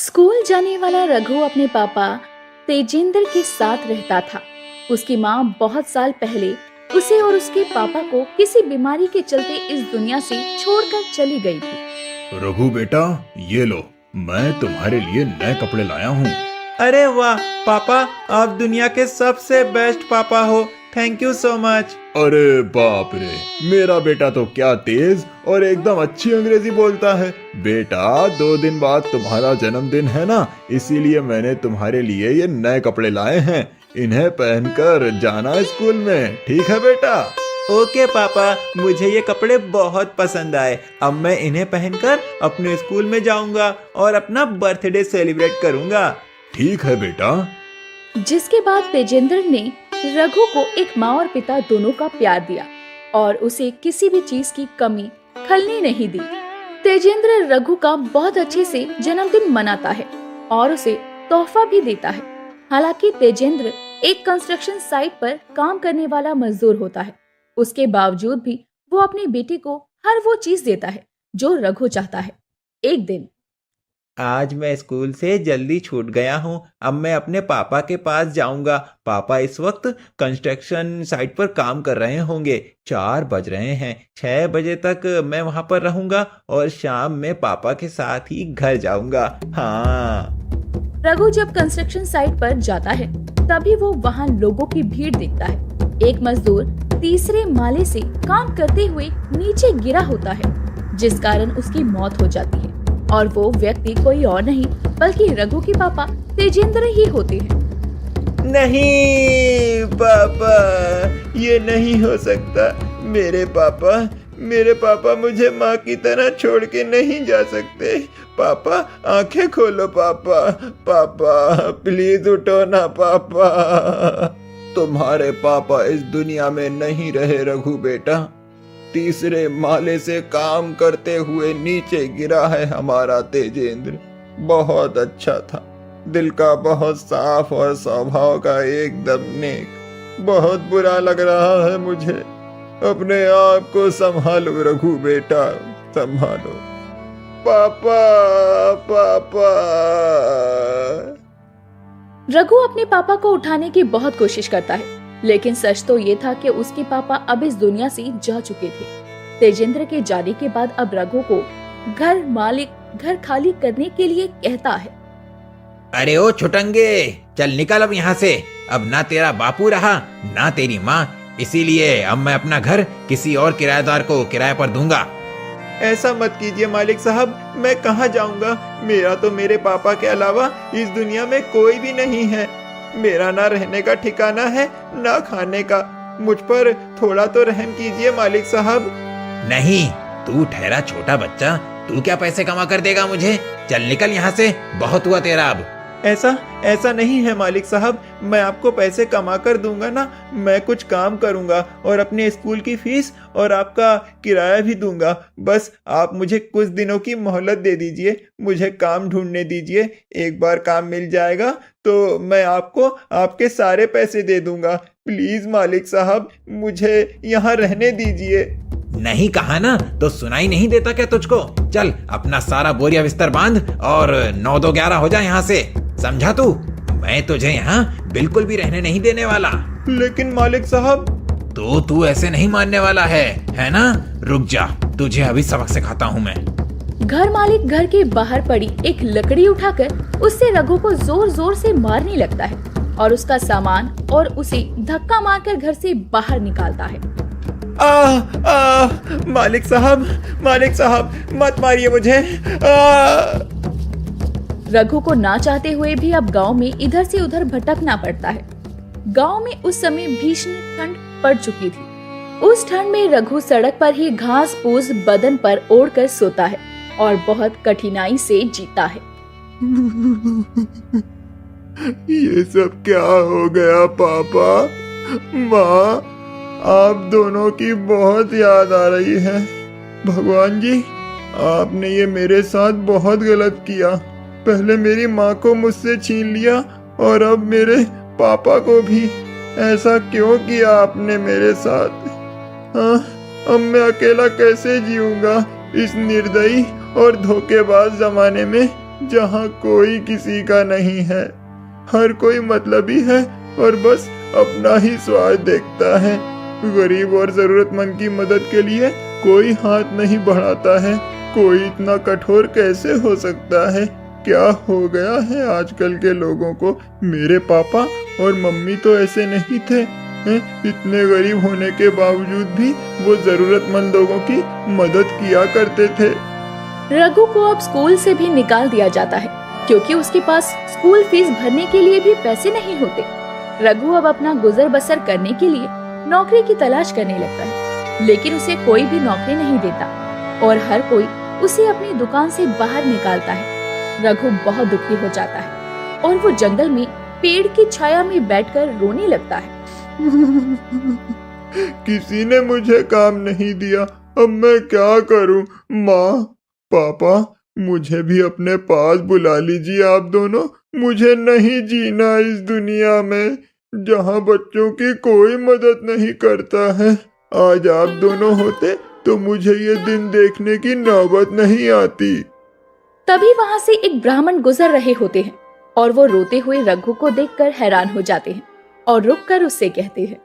School जाने वाला रघु अपने पापा तेजेंद्र के साथ रहता था। उसकी माँ बहुत साल पहले उसे और उसके पापा को किसी बीमारी के चलते इस दुनिया से छोड़कर चली गई थी। रघु बेटा, ये लो, मैं तुम्हारे लिए नए कपड़े लाया हूँ। अरे वाह पापा, आप दुनिया के सबसे बेस्ट पापा हो। Thank you so much. अरे बाप रे, मेरा बेटा तो क्या तेज और एकदम अच्छी अंग्रेजी बोलता है। बेटा, 2 दिन बाद तुम्हारा जन्मदिन है ना, इसीलिए मैंने तुम्हारे लिए ये नए कपड़े लाए हैं। इन्हें पहनकर जाना स्कूल में, ठीक है बेटा? ओके पापा, मुझे ये कपड़े बहुत पसंद आए। अब मैं इन्हें पहनकर अपने स्कूल में जाऊंगा और अपना बर्थडे सेलिब्रेट करूंगा। ठीक है बेटा। जिसके बाद तेजेंद्र ने रघु को एक माँ और पिता दोनों का प्यार दिया और उसे किसी भी चीज की कमी खलने नहीं दी। तेजेंद्र रघु का बहुत अच्छे से जन्मदिन मनाता है और उसे तोहफा भी देता है। हालांकि तेजेंद्र एक कंस्ट्रक्शन साइट पर काम करने वाला मजदूर होता है, उसके बावजूद भी वो अपनी बेटी को हर वो चीज देता है जो रघु चाहता है। एक दिन आज मैं स्कूल से जल्दी छूट गया हूँ। अब मैं अपने पापा के पास जाऊंगा। पापा इस वक्त कंस्ट्रक्शन साइट पर काम कर रहे होंगे। 4 बज रहे हैं। 6 बजे तक मैं वहां पर रहूंगा और शाम में पापा के साथ ही घर जाऊंगा। हाँ। रघु जब कंस्ट्रक्शन साइट पर जाता है तभी वो वहाँ लोगों की भीड़ देखता है। एक मजदूर तीसरे माले से काम करते हुए नीचे गिरा होता है, जिस कारण उसकी मौत हो जाती है और वो व्यक्ति कोई और नहीं बल्कि रघु के पापा तेजेंद्र ही होते हैं। नहीं पापा, ये नहीं हो सकता। मेरे पापा मुझे माँ की तरह छोड़ के नहीं जा सकते। पापा, आंखें खोलो पापा। पापा प्लीज उठो ना पापा। तुम्हारे पापा इस दुनिया में नहीं रहे रघु बेटा। तीसरे माले से काम करते हुए नीचे गिरा है हमारा तेजेंद्र। बहुत अच्छा था, दिल का बहुत साफ और स्वभाव का एकदम नेक। बहुत बुरा लग रहा है मुझे। अपने आप को संभालो रघु बेटा, संभालो। पापा, पापा। रघु अपने पापा को उठाने की बहुत कोशिश करता है, लेकिन सच तो ये था कि उसके पापा अब इस दुनिया से जा चुके थे। तेजेंद्र के जाने के बाद अब रघु को घर मालिक घर खाली करने के लिए कहता है। अरे ओ छुटंगे, चल निकल अब यहाँ से। अब ना तेरा बापू रहा ना तेरी माँ, इसीलिए अब मैं अपना घर किसी और किराएदार को किराए पर दूंगा। ऐसा मत कीजिए मालिक साहब, मैं कहाँ जाऊंगा? मेरा तो मेरे पापा के अलावा इस दुनिया में कोई भी नहीं है। मेरा ना रहने का ठिकाना है ना खाने का। मुझ पर थोड़ा तो रहम कीजिए मालिक साहब। नहीं, तू ठहरा छोटा बच्चा, तू क्या पैसे कमा कर देगा मुझे? चल निकल यहाँ से, बहुत हुआ तेरा अब। ऐसा नहीं है मालिक साहब, मैं आपको पैसे कमा कर दूंगा ना। मैं कुछ काम करूंगा और अपने स्कूल की फीस और आपका किराया भी दूंगा। बस आप मुझे कुछ दिनों की मोहलत दे दीजिए, मुझे काम ढूंढने दीजिए। एक बार काम मिल जाएगा तो मैं आपको आपके सारे पैसे दे दूंगा। प्लीज मालिक साहब, मुझे यहाँ रहने दीजिए। नहीं कहा ना, तो सुनाई नहीं देता क्या तुझको? चल अपना सारा बोरिया बिस्तर बांध और 9-2-11 हो जा यहाँ से, समझा तू? मैं तुझे यहाँ बिल्कुल भी रहने नहीं देने वाला। लेकिन मालिक साहब। तो तू ऐसे नहीं मानने वाला है ना? रुक जा, तुझे अभी सबक सिखाता हूँ मैं। घर मालिक घर के बाहर पड़ी एक लकड़ी उठाकर उससे रघु को जोर जोर से मारने लगता है और उसका सामान और उसे धक्का मारकर घर से बाहर निकालता है। मालिक साहब मत मारिए मुझे। रघु को ना चाहते हुए भी अब गांव में इधर से उधर भटकना पड़ता है। गांव में उस समय भीषण ठंड पड़ चुकी थी। उस ठंड में रघु सड़क पर ही घास फूस बदन पर ओढ़कर सोता है और बहुत कठिनाई से जीता है। ये सब क्या हो गया पापा? माँ, आप दोनों की बहुत याद आ रही है। भगवान जी, आपने ये मेरे साथ बहुत गलत किया। पहले मेरी माँ को मुझसे छीन लिया और अब मेरे पापा को भी। ऐसा क्यों किया आपने मेरे साथ? हाँ, अब मैं अकेला कैसे जीऊंगा इस निर्दयी और धोखेबाज जमाने में? जहाँ कोई किसी का नहीं है। हर कोई मतलबी है और बस अपना ही स्वार्थ देखता है। गरीब और जरूरतमंद की मदद के लिए कोई हाथ नहीं बढ़ाता है। कोई इतना कठोर कैसे हो सकता है? क्या हो गया है आजकल के लोगों को? मेरे पापा और मम्मी तो ऐसे नहीं थे। इतने गरीब होने के बावजूद भी वो जरूरतमंद लोगों की मदद किया करते थे। रघु को अब स्कूल से भी निकाल दिया जाता है क्योंकि उसके पास स्कूल फीस भरने के लिए भी पैसे नहीं होते। रघु अब अपना गुजर बसर करने के लिए नौकरी की तलाश करने लगता है, लेकिन उसे कोई भी नौकरी नहीं देता और हर कोई उसे अपनी दुकान से बाहर निकालता है। रघु बहुत दुखी हो जाता है और वो जंगल में पेड़ की छाया में बैठकर रोने लगता है। किसी ने मुझे काम नहीं दिया, अब मैं क्या करूं? माँ, पापा, मुझे भी अपने पास बुला लीजिए आप दोनों। मुझे नहीं जीना इस दुनिया में जहाँ बच्चों की कोई मदद नहीं करता है। आज आप दोनों होते तो मुझे ये दिन देखने की नौबत नहीं आती। तभी वहाँ से एक ब्राह्मण गुजर रहे होते हैं और वो रोते हुए रघु को देखकर हैरान हो जाते हैं और रुककर उससे कहते हैं,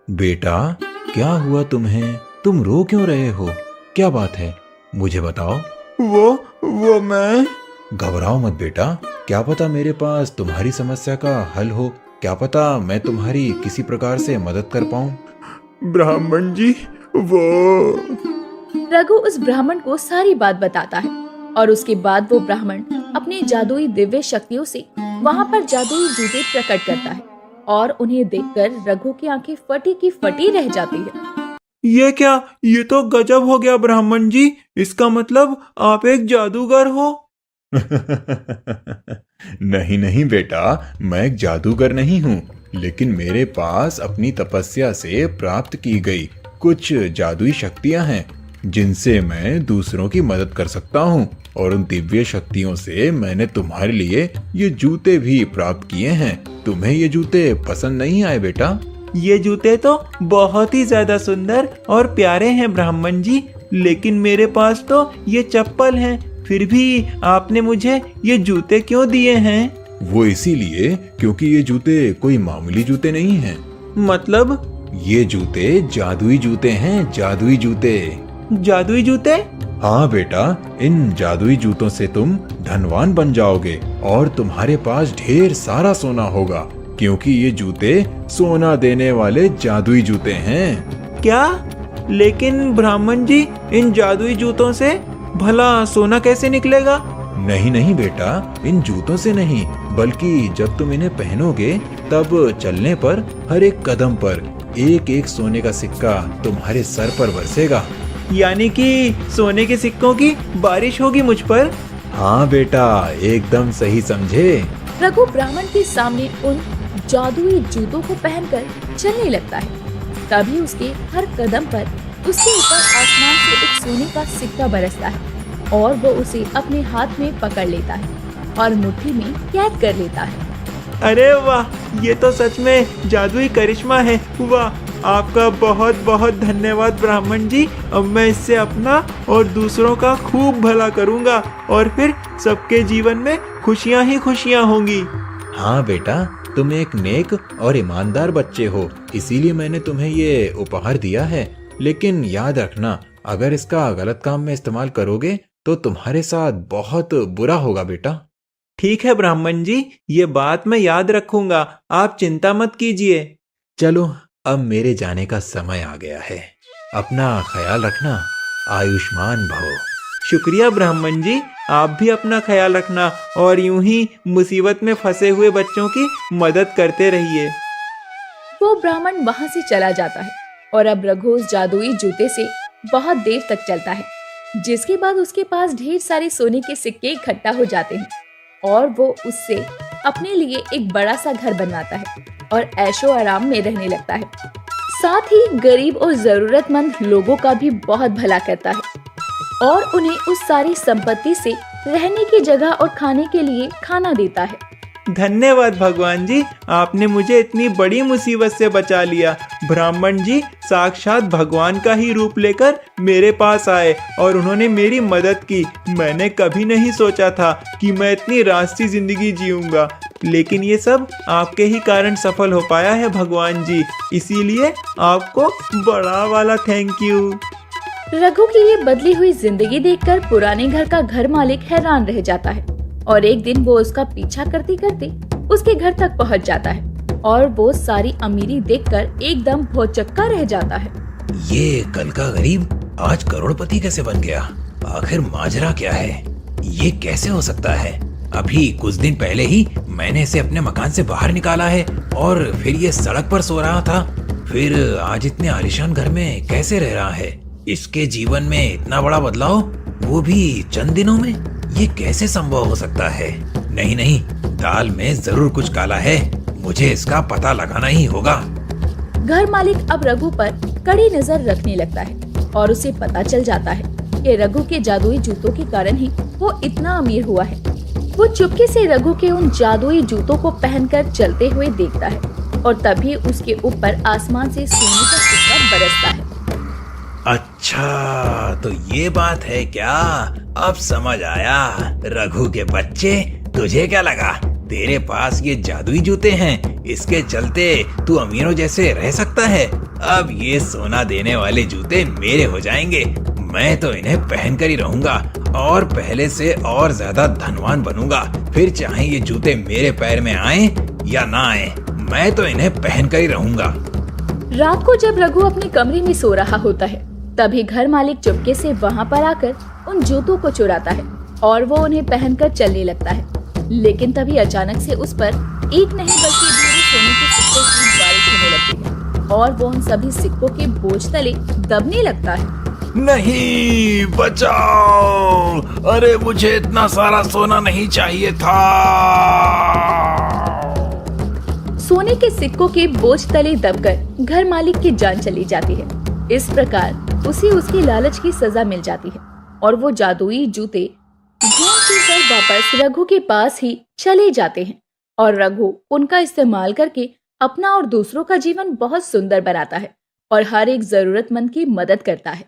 बेटा, क्या हुआ तुम्हें? तुम रो क्यों रहे हो? क्या बात है, मुझे बताओ। वो मैं। घबराओ मत बेटा, क्या पता मेरे पास तुम्हारी समस्या का हल हो। क्या पता मैं तुम्हारी किसी प्रकार से मदद कर पाऊं। ब्राह्मण जी, वो। रघु उस ब्राह्मण को सारी बात बताता है और उसके बाद वो ब्राह्मण अपनी जादुई दिव्य शक्तियों से वहाँ पर जादुई जूते प्रकट करता है और उन्हें देखकर रघु की आंखें फटी की फटी रह जाती है। ये क्या? ये तो गजब हो गया ब्राह्मण जी। इसका मतलब आप एक जादूगर हो? नहीं नहीं बेटा, मैं एक जादूगर नहीं हूँ, लेकिन मेरे पास अपनी तपस्या से प्राप्त की गई कुछ जादुई शक्तियाँ हैं जिनसे मैं दूसरों की मदद कर सकता हूँ। और उन दिव्य शक्तियों से मैंने तुम्हारे लिए ये जूते भी प्राप्त किए हैं। तुम्हें ये जूते पसंद नहीं आए बेटा? ये जूते तो बहुत ही ज्यादा सुंदर और प्यारे हैं ब्राह्मण जी, लेकिन मेरे पास तो ये चप्पल हैं। फिर भी आपने मुझे ये जूते क्यों दिए हैं? वो इसीलिए क्योंकि ये जूते कोई मामूली जूते नहीं हैं। मतलब? ये जूते जादुई जूते हैं, जादुई जूते। जादुई जूते? हाँ बेटा, इन जादुई जूतों से तुम धनवान बन जाओगे और तुम्हारे पास ढेर सारा सोना होगा, क्योंकि ये जूते सोना देने वाले जादुई जूते हैं। क्या? लेकिन ब्राह्मण जी, इन जादुई जूतों से भला सोना कैसे निकलेगा? नहीं नहीं बेटा, इन जूतों से नहीं, बल्कि जब तुम इन्हें पहनोगे तब चलने पर हर एक कदम पर एक एक सोने का सिक्का तुम्हारे सर पर बरसेगा। यानी कि सोने के सिक्कों की बारिश होगी मुझ पर? हाँ बेटा, एकदम सही समझे। रघु ब्राह्मण के सामने उन जादुई जूतों को पहनकर चलने लगता है। तभी उसके हर कदम पर उसके ऊपर आसमान से एक सोने का सिक्का बरसता है और वो उसे अपने हाथ में पकड़ लेता है और मुट्ठी में कैद कर लेता है। अरे वाह, ये तो सच में जादुई करिश्मा है। वाह, आपका बहुत बहुत धन्यवाद ब्राह्मण जी। अब मैं इससे अपना और दूसरों का खूब भला करूंगा और फिर सबके जीवन में खुशियां ही खुशियां होंगी। हाँ बेटा, तुम एक नेक और ईमानदार बच्चे हो, इसीलिए मैंने तुम्हें ये उपहार दिया है। लेकिन याद रखना, अगर इसका गलत काम में इस्तेमाल करोगे तो तुम्हारे साथ बहुत बुरा होगा बेटा। ठीक है ब्राह्मण जी, ये बात मैं याद रखूंगा। आप चिंता मत कीजिए। चलो, अब मेरे जाने का समय आ गया है। अपना ख्याल रखना। आयुष्मान भव। शुक्रिया ब्राह्मण जी, आप भी अपना ख्याल रखना और यूं ही मुसीबत में फंसे हुए बच्चों की मदद करते रहिए। वो ब्राह्मण वहाँ से चला जाता है और अब रघु उस जादुई जूते से बहुत देर तक चलता है, जिसके बाद उसके पास ढेर सारे सोने के सिक्के इकट्ठा हो जाते हैं और वो उससे अपने लिए एक बड़ा सा घर बनवाता है और ऐशो आराम में रहने लगता है। साथ ही गरीब और जरूरतमंद लोगों का भी बहुत भला करता है और उन्हें उस सारी संपत्ति से रहने की जगह और खाने के लिए खाना देता है। धन्यवाद भगवान जी, आपने मुझे इतनी बड़ी मुसीबत से बचा लिया। ब्राह्मण जी साक्षात भगवान का ही रूप लेकर मेरे पास आए और उन्होंने मेरी मदद की। मैंने कभी नहीं सोचा था कि मैं इतनी रास्ती जिंदगी जीऊंगा, लेकिन ये सब आपके ही कारण सफल हो पाया है भगवान जी, इसीलिए आपको बड़ा वाला थैंक यू। रघु की ये बदली हुई जिंदगी देखकर पुराने घर का घर मालिक हैरान रह जाता है और एक दिन वो उसका पीछा करते करते उसके घर तक पहुंच जाता है और वो सारी अमीरी देखकर एकदम भौचक्का रह जाता है। ये कल का गरीब आज करोड़पति कैसे बन गया? आखिर माजरा क्या है? ये कैसे हो सकता है? अभी कुछ दिन पहले ही मैंने इसे अपने मकान से बाहर निकाला है और फिर ये सड़क पर सो रहा था, फिर आज इतने आलीशान घर में कैसे रह रहा है? इसके जीवन में इतना बड़ा बदलाव, वो भी चंद दिनों में, ये कैसे संभव हो सकता है? नहीं नहीं, दाल में जरूर कुछ काला है, मुझे इसका पता लगाना ही होगा। घर मालिक अब रघु पर कड़ी नजर रखने लगता है और उसे पता चल जाता है कि रघु के जादुई जूतों के कारण ही वो इतना अमीर हुआ है। वो चुपके से रघु के उन जादुई जूतों को पहनकर चलते हुए देखता है और तभी उसके ऊपर आसमान से सोने का सिक्का बरसता है। अच्छा, तो ये बात है क्या? अब समझ आया। रघु के बच्चे, तुझे क्या लगा तेरे पास ये जादुई जूते हैं, इसके चलते तू अमीरों जैसे रह सकता है? अब ये सोना देने वाले जूते मेरे हो जाएंगे, मैं तो इन्हें पहनकर ही रहूंगा और पहले से और ज्यादा धनवान बनूंगा। फिर चाहे ये जूते मेरे पैर में आए या ना आए, मैं तो इन्हें पहनकर ही रहूंगा। रात को जब रघु अपने कमरे में सो रहा होता है, तभी घर मालिक चुपके से वहाँ पर आकर उन जूतों को चुराता है और वो उन्हें पहनकर चलने लगता है। लेकिन तभी अचानक से उस पर एक नहीं बल्कि ढेरों सोने के सिक्कों की बारिश होने लगती है और वो उन सभी सिक्कों के बोझ तले दबने लगता है। नहीं, बचाओ! अरे मुझे इतना सारा सोना नहीं चाहिए था। सोने के सिक्कों के बोझ तले दबकर घर मालिक की जान चली जाती है। इस प्रकार उसे उसकी लालच की सजा मिल जाती है और वो जादुई जूते घूम-फिर वापस रघु के पास ही चले जाते हैं और रघु उनका इस्तेमाल करके अपना और दूसरों का जीवन बहुत सुंदर बनाता है और हर एक जरूरतमंद की मदद करता है।